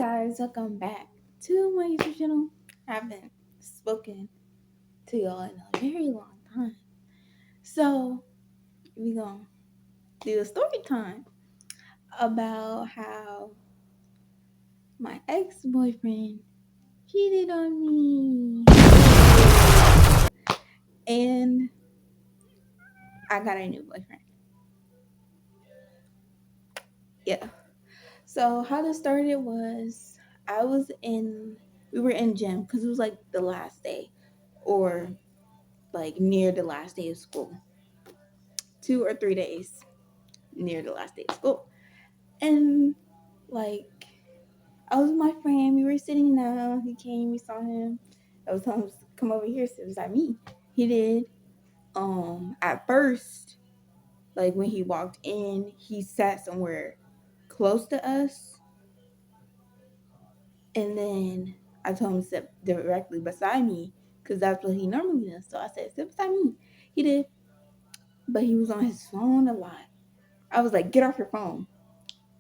guys, welcome back to my YouTube channel. I haven't spoken to y'all in a very long time. So we're gonna do a story time about how my ex-boyfriend cheated on me. And I got a new boyfriend. Yeah. So how this started was we were in gym because it was like the last day or like near the last day of school. 2 or 3 days near the last day of school. And like I was with my friend, we were sitting down, he came, we saw him. I was telling him to come over here, sit beside me. He did. At first, like when he walked in, he sat somewhere close to us. And then I told him to sit directly beside me because that's what he normally does. So I said, sit beside me. He did. But he was on his phone a lot. I was like, get off your phone.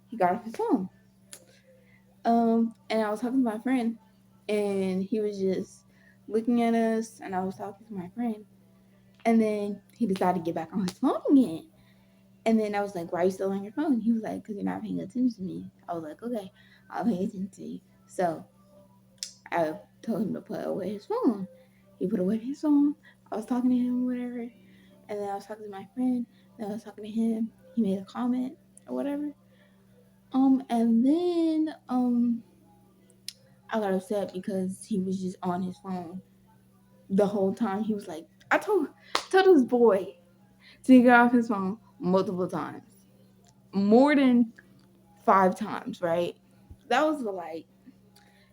He got off his phone. And I was talking to my friend, and he was just looking at us, and I was talking to my friend, and then he decided to get back on his phone again. And then I was like, "Why are you still on your phone?" He was like, "Because you're not paying attention to me." I was like, "Okay, I'll pay attention to you." So I told him to put away his phone. He put away his phone. I was talking to him, whatever, and then I was talking to my friend. Then I was talking to him. He made a comment or whatever. And then I got upset because he was just on his phone the whole time. He was like, I told this boy to get off his phone multiple times, more than 5 times, right? That was like,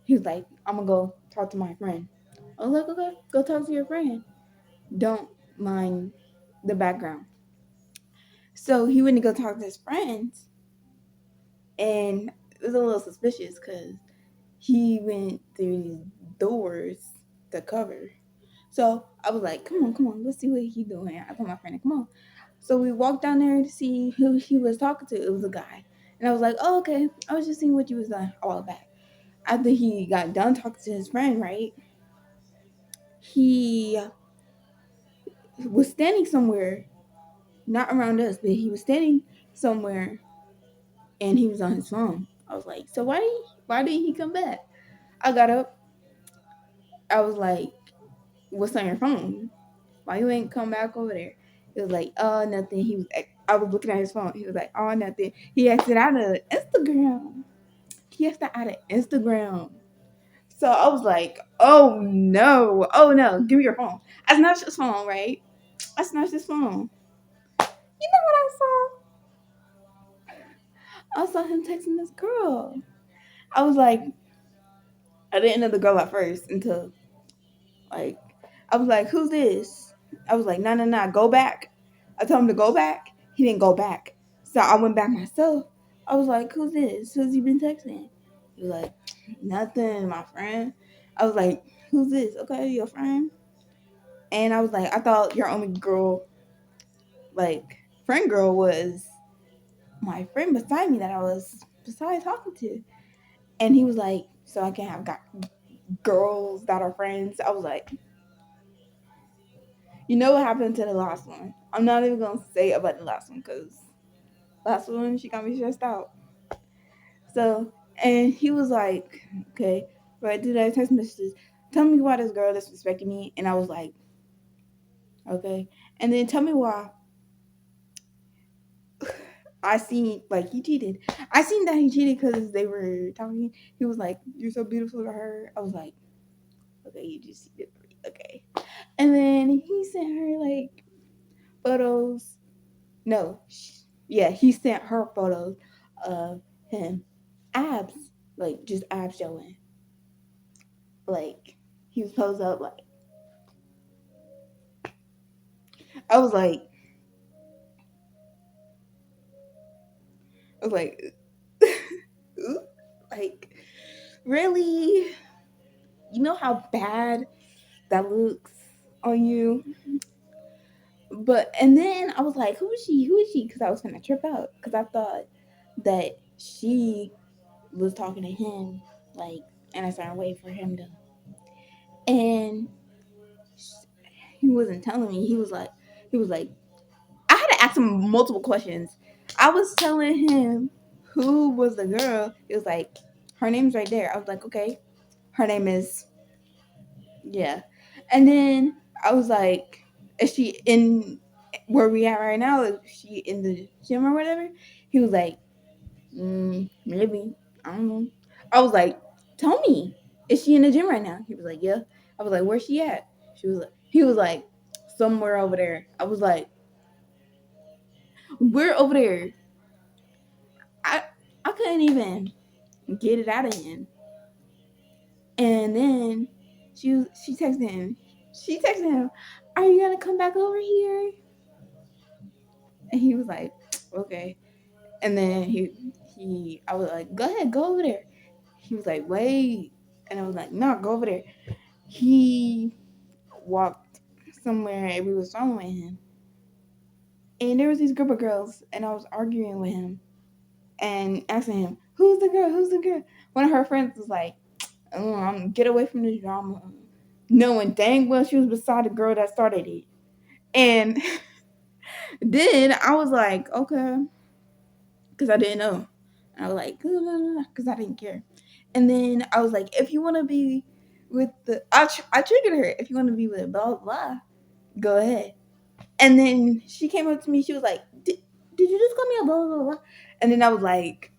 he was like, I'm gonna go talk to my friend. I was like, okay, go talk to your friend. Don't mind the background. So he went to go talk to his friends, and it was a little suspicious because he went through these doors to cover. So I was like, come on, let's see what he's doing. I told my friend, come on. So we walked down there to see who he was talking to. It was a guy. And I was like, oh, okay. I was just seeing what you was doing a while back. After he got done talking to his friend, right? He was standing somewhere, not around us, but he was standing somewhere and he was on his phone. I was like, so why didn't he come back? I got up. I was like, what's on your phone? Why you ain't come back over there? He was like, oh, nothing. I was looking at his phone. He was like, oh, nothing. He exited out of Instagram. He exited out of Instagram. So I was like, oh no, give me your phone. I snatched his phone, right? I snatched his phone. You know what I saw? I saw him texting this girl. I was like, I didn't know the girl at first until like I was like, who's this? I was like, no, go back. I told him to go back. He didn't go back. So I went back myself. I was like, who's this? Who's he been texting? He was like, nothing, my friend. I was like, who's this? Okay, your friend. And I was like, I thought your only girl, like, friend girl was my friend beside me that I was beside talking to. And he was like, so I can have girls that are friends. I was like, you know what happened to the last one? I'm not even gonna say about the last one because last one she got me stressed out. So and he was like, okay, right? Did I text messages? Tell me why this girl disrespected me, and I was like, okay. And then tell me why I seen like he cheated. I seen that he cheated because they were talking. He was like, "You're so beautiful to her." I was like, okay, you just cheated. Okay. And then he sent her like photos. No, yeah, he sent her photos of him abs, like just abs showing. Like he was posed up. Like I was like, I was like, like really? You know how bad that looks on you? But and then I was like, who is she? Who is she? Because I was gonna trip out because I thought that she was talking to him like, and I started waiting for him to, and he wasn't telling me. He was like, I had to ask him multiple questions. I was telling him who was the girl. He was like, her name's right there. I was like, okay, her name is, yeah. And then I was like, is she in where we at right now? Is she in the gym or whatever? He was like, maybe. I don't know. I was like, tell me, is she in the gym right now? He was like, yeah. I was like, where's she at? He was like, somewhere over there. I was like, we're over there. I I couldn't even get it out of him. And then she texted him. She texted him, "Are you gonna come back over here?" And he was like, "Okay." And then I was like, "Go ahead, go over there." He was like, "Wait," and I was like, "No, go over there." He walked somewhere, and we was following him, and there was this group of girls, and I was arguing with him and asking him, "Who's the girl? Who's the girl?" One of her friends was like, get away from this drama. Knowing dang well she was beside the girl that started it. And then I was like, okay, because I didn't know. And I was like, because I didn't care. And then I was like, if you want to be with I triggered her. If you want to be with blah, blah, blah, go ahead. And then she came up to me. She was like, did you just call me a blah, blah, blah? And then I was like,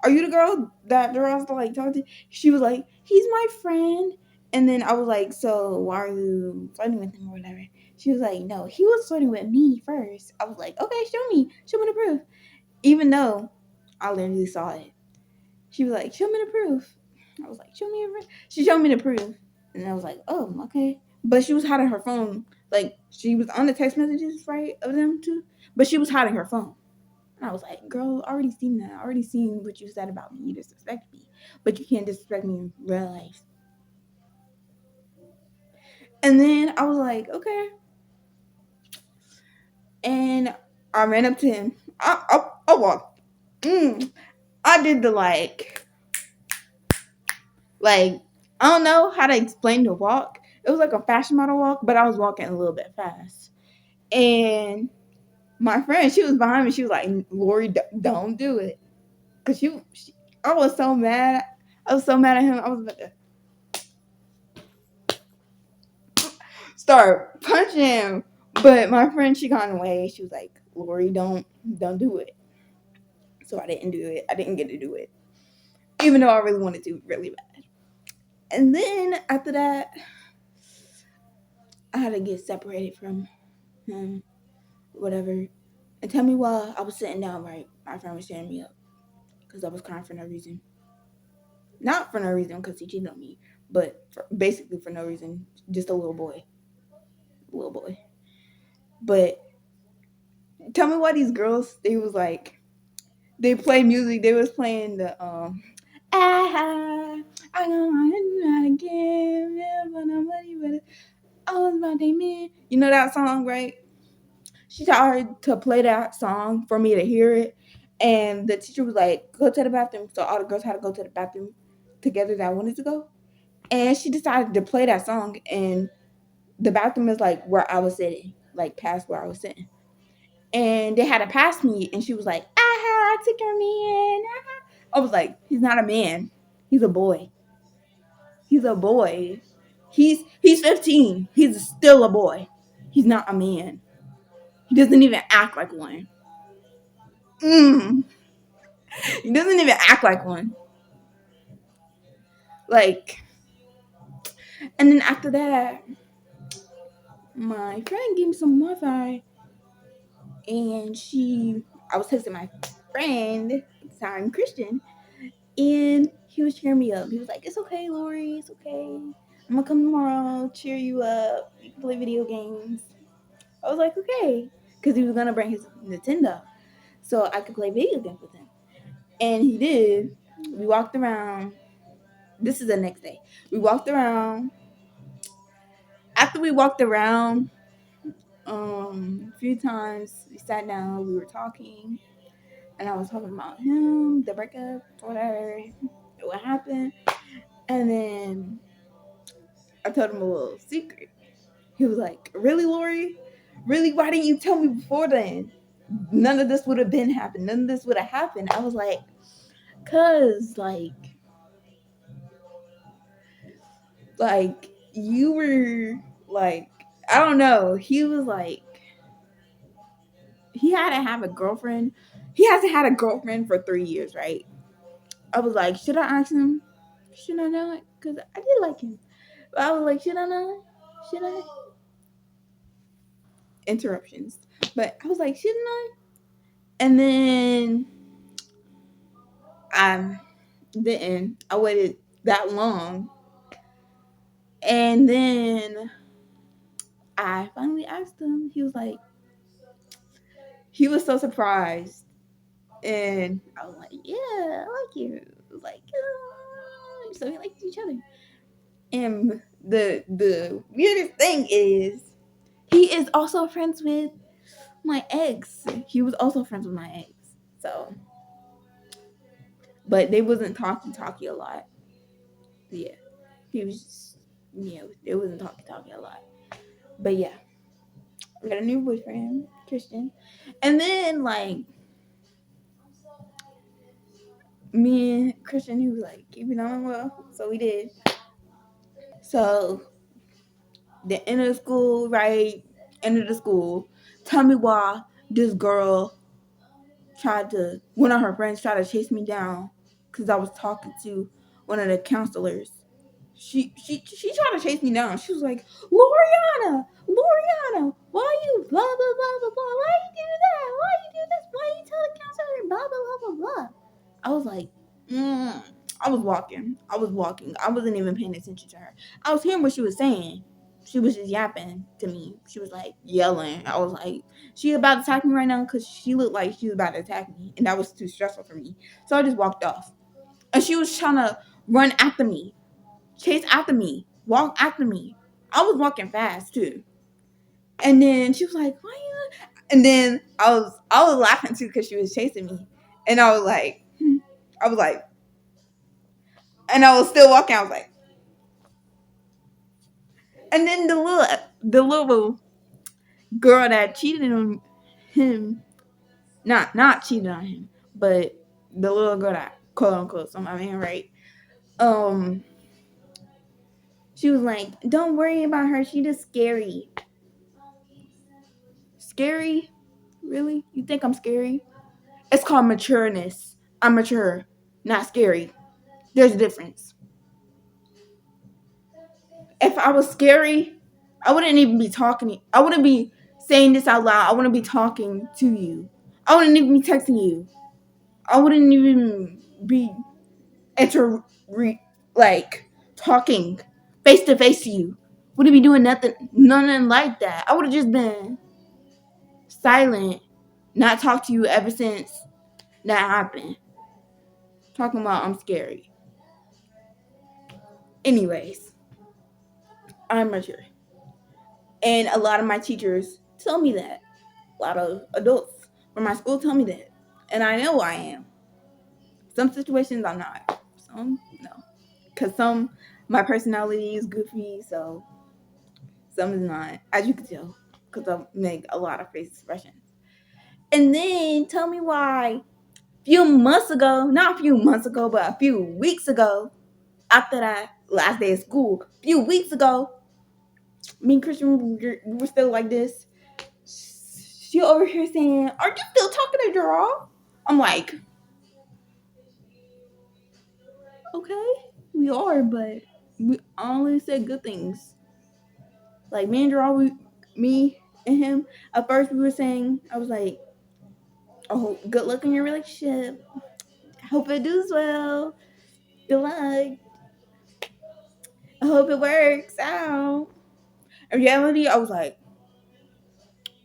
are you the girl that the girls like talking to? She was like, he's my friend. And then I was like, so why are you flirting with him or whatever? She was like, no, he was flirting with me first. I was like, okay, show me the proof. Even though I literally saw it. She was like, show me the proof. I was like, show me the proof. She showed me the proof. And I was like, oh, okay. But she was hiding her phone. Like, she was on the text messages, right, of them too. But she was hiding her phone. And I was like, girl, I already seen that. I already seen what you said about me. You disrespect me. But you can't disrespect me in real life. And then I was like, okay. And I ran up to him. I walked. I did the like, I don't know how to explain the walk. It was like a fashion model walk, but I was walking a little bit fast. And my friend, she was behind me. She was like, Lori, don't do it. Because I was so mad. I was so mad at him. I was about to start punching him. But my friend, she got in the way. She was like, Lori, don't do it. So I didn't do it. I didn't get to do it. Even though I really wanted to really bad. And then after that, I had to get separated from him, whatever. And tell me why I was sitting down right. My friend was standing me up. Because I was crying for no reason. Not for no reason because he cheated on me. But basically for no reason. Just a little boy. Little boy. But tell me why these girls, they was like, they play music. They was playing the I don't know how to give him but nobody but all about they man. You know that song, right? She taught her to play that song for me to hear it, and the teacher was like, "Go to the bathroom." So all the girls had to go to the bathroom together that wanted to go, and she decided to play that song. And the bathroom is like where I was sitting, like past where I was sitting. And they had to pass me, and she was like, "Aha, I took your man." Aha. I was like, "He's not a man. He's a boy. He's a boy. He's 15. He's still a boy. He's not a man. He doesn't even act like one. Mm. He doesn't even act like one. Like, and then after that, my friend gave me some Wi-Fi, and I was texting my friend, sorry, Christian, and he was cheering me up. He was like, "It's okay, Lori. It's okay. I'm gonna come tomorrow, cheer you up. You can play video games." I was like, "Okay," because he was gonna bring his Nintendo, so I could play video games with him. And he did. We walked around. This is the next day. We walked around. After we walked around a few times, we sat down. We were talking, and I was talking about him, the breakup, whatever. what happened. And then I told him a little secret. He was like, "Really, Lori? Really? Why didn't you tell me before then? None of this would have been happened. None of this would have happened." I was like, "Cause like you were like, I don't know." He was like, he had to have a girlfriend. He hasn't had a girlfriend for 3 years, right? I was like, should I ask him? Should I not? Because I did like him. But I was like, should I not? Should I? Interruptions. But I was like, shouldn't I? And then I didn't. I waited that long. And then I finally asked him. He was like, he was so surprised. And I was like, yeah, I like you. It was like, so we liked each other. And the weirdest thing is, he is also friends with my ex. He was also friends with my ex. So, but they wasn't talkie a lot. Yeah, he was. Just, they wasn't talkie a lot. But yeah, I got a new boyfriend, Christian, and then like me and Christian, he was like, keep it on well. So we did. So the end of the school, right? End of the school. Tell me why this girl one of her friends tried to chase me down because I was talking to one of the counselors. She tried to chase me down. She was like, Loriana, why you blah blah blah blah blah? Why you do that? Why you do this? Why you tell the counselor blah blah blah blah blah? I was like, I was walking. I wasn't even paying attention to her. I was hearing what she was saying. She was just yapping to me. She was like yelling. I was like, she about to attack me right now because she looked like she was about to attack me, and that was too stressful for me. So I just walked off. And she was trying to run after me, chase after me, walk after me. I was walking fast too. And then she was like, "Why you?" And then I was laughing too because she was chasing me, and I was like, I was like, and I was still walking. I was like, and then the little girl that cheated on him, not cheated on him, but the little girl that quote unquote, so my man, right? Um, she was like, "Don't worry about her. She just scary." Scary? Really? You think I'm scary? It's called matureness. I'm mature, not scary. There's a difference. If I was scary, I wouldn't even be talking. I wouldn't be saying this out loud. I wouldn't be talking to you. I wouldn't even be texting you. I wouldn't even be inter like talking face to face to you. Wouldn't be doing nothing like that. I would have just been silent, not talked to you ever since that happened. Talking about I'm scary. Anyways, I'm mature. And a lot of my teachers tell me that. A lot of adults from my school tell me that. And I know I am. Some situations I'm not. Some, no. Because my personality is goofy, so some is not. As you can tell, because I make a lot of face expressions. And then tell me why not a few months ago, but a few weeks ago, after that last day of school, a few weeks ago, me and Christian were still like this. She over here saying, "Are you still talking to Draw?" I'm like, okay, we are, but we only said good things. Like me and Draw, me and him. At first, we were saying, I was like, "Oh, good luck in your relationship. Hope it does well. Good luck. I hope it works out." In reality, I was like,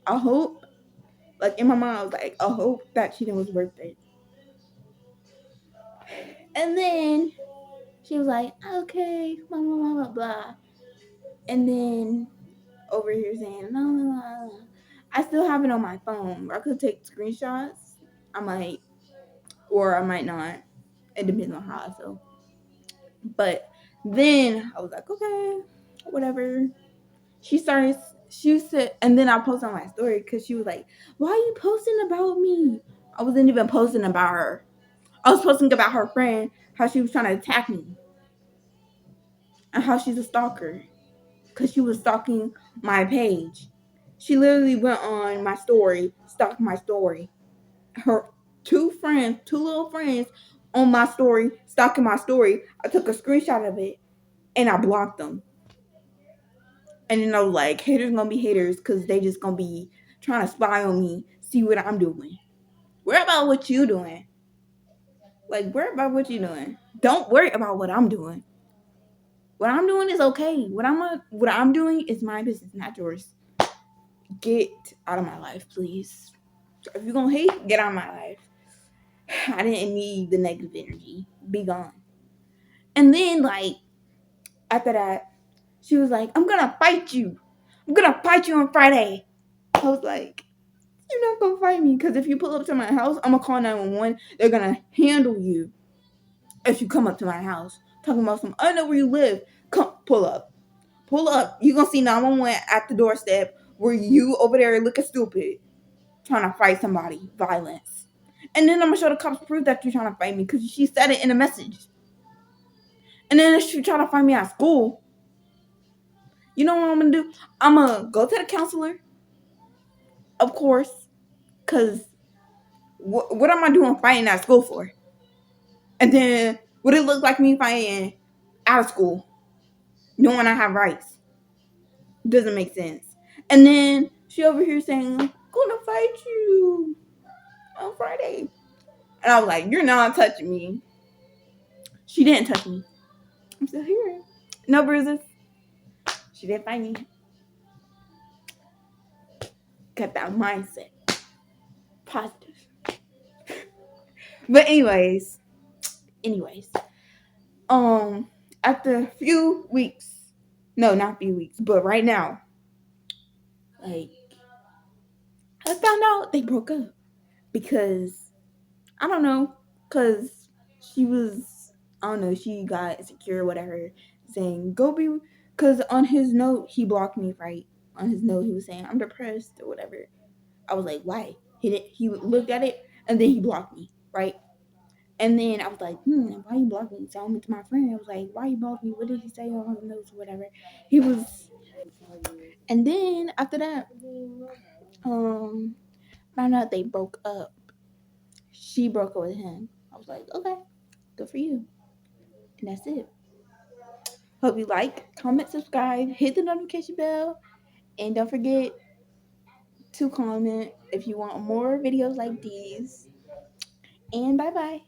I hope. Like in my mind, I was like, I hope that cheating was worth it. And then she was like, okay, blah, blah, blah, blah, blah. And then over here saying, no, no, no, no. I still have it on my phone. I could take screenshots. I might, or I might not. It depends on how I feel. But then I was like, okay, whatever. She started, she said, and then I posted on my story because she was like, why are you posting about me? I wasn't even posting about her. I was posting about her friend, how she was trying to attack me, and how she's a stalker because she was stalking my page. She literally went on my story, stalked my story. Her two little friends on my story, stalking my story. I took a screenshot of it and I blocked them. And then I was like, haters gonna be haters because they just gonna be trying to spy on me, see what I'm doing. Worry about what you doing. Like, worry about what you doing. Don't worry about what I'm doing. What I'm doing is okay. What I'm doing is my business, not yours. Get out of my life, please. If you're gonna hate, get out of my life. I didn't need the negative energy. Be gone. And then, like, after that, she was like, I'm gonna fight you. I'm gonna fight you on Friday. I was like, you're not gonna fight me because if you pull up to my house, I'm gonna call 911. They're gonna handle you if you come up to my house. Talking about some, I know where you live. Come, pull up. Pull up. You're gonna see 911 at the doorstep where you over there looking stupid, trying to fight somebody, violence. And then I'm gonna show the cops proof that you're trying to fight me because she said it in a message. And then if you try to find me at school, you know what I'm gonna do? I'm gonna go to the counselor, of course, because what am I doing fighting at school for? And then would it look like me fighting out of school, knowing I have rights? Doesn't make sense. And then she over here saying, gonna fight you on Friday. And I was like, you're not touching me. She didn't touch me. I'm still here. No bruises. She didn't fight me. Got that mindset. Positive. But anyways, after a few weeks, no, not a few weeks, but right now, like, I found out they broke up because I don't know, because she was, I don't know, she got insecure or whatever, saying go be, because on his note he blocked me, right? On his note he was saying I'm depressed or whatever. I was like, why? He looked at it and then he blocked me, right? And then I was like, why you block me? So I went to my friend. I was like, why you block me? What did he say on his notes or whatever? He was, and then after that, um, found out they broke up. She broke up with him. I was like, okay, good for you. And that's it. Hope you like, comment, subscribe, hit the notification bell, and don't forget to comment if you want more videos like these. And bye bye.